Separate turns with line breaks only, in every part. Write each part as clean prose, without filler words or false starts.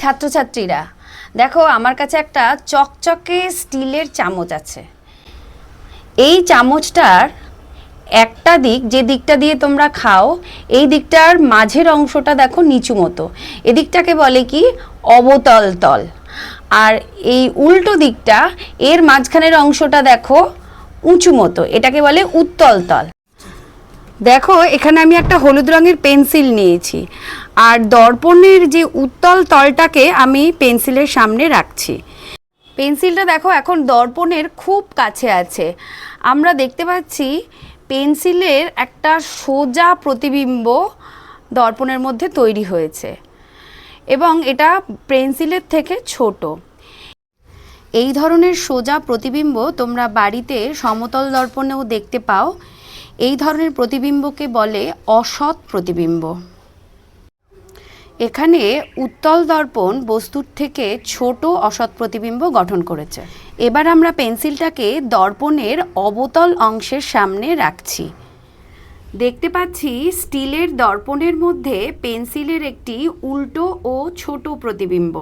ছাত্রছাত্রীরা দেখো, আমার কাছে একটা চকচকে স্টিলের চামচ আছে। এই চামচটার একটা দিক, যে দিকটা দিয়ে তোমরা খাও, এই দিকটার মাঝের অংশটা দেখো নিচু মতো, এদিকটাকে বলে কি অবতল তল। আর এই উল্টো দিকটা, এর মাঝখানের অংশটা দেখো উঁচু মতো, এটাকে বলে উত্তল তল। দেখো এখানে আমি একটা হলুদ রঙের পেন্সিল নিয়েছি, আর দর্পণের যে উত্তল তলটাকে আমি পেন্সিলের সামনে রাখছি। পেন্সিলটা দেখো এখন দর্পণের খুব কাছে আছে। আমরা দেখতে পাচ্ছি পেন্সিলের একটা সোজা প্রতিবিম্ব দর্পণের মধ্যে তৈরি হয়েছে, এবং এটা পেন্সিলের থেকে ছোট। এই ধরনের সোজা প্রতিবিম্ব তোমরা বাড়িতে সমতল দর্পণেও দেখতে পাও। এই ধরনের প্রতিবিম্বকে বলে অসৎ প্রতিবিম্ব। এখানে উত্তল দর্পণ বস্তুর থেকে ছোট অসৎ প্রতিবিম্ব গঠন করেছে। এবার আমরা পেন্সিলটাকে দর্পণের অবতল অংশের সামনে রাখছি। দেখতে পাচ্ছি স্টিলের দর্পণের মধ্যে পেন্সিলের একটি উল্টো ও ছোট প্রতিবিম্ব।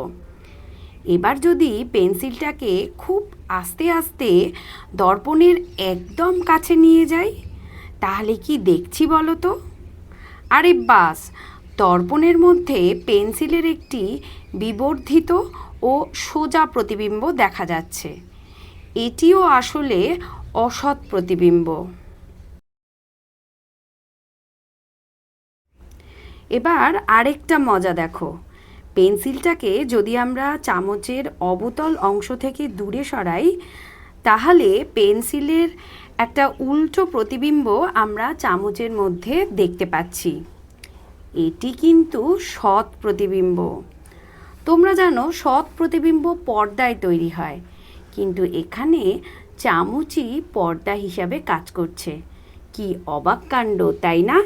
এবার যদি পেন্সিলটাকে খুব আস্তে আস্তে দর্পণের একদম কাছে নিয়ে যাই, তাহলে কি দেখছি বলো তো? আরে বাস, দর্পণের মধ্যে পেন্সিলের একটি বিবর্ধিত ও সোজা প্রতিবিম্ব দেখা যাচ্ছে। এটিও আসলে অসৎ প্রতিবিম্ব। এবার আরেকটা মজা দেখো, পেন্সিলটাকে যদি আমরা চামচের অবতল অংশ থেকে দূরে সরাই, তাহলে পেন্সিলের একটা উল্টো প্রতিবিম্ব আমরা চামচের মধ্যে দেখতে পাচ্ছি। এটি কিন্তু সৎ প্রতিবিম্ব। তোমরা জানো সৎ প্রতিবিম্ব পর্দায় তৈরি হয়, কিন্তু এখানে চামচই পর্দা হিসাবে কাজ করছে। কি অবাক কাণ্ড, তাই না?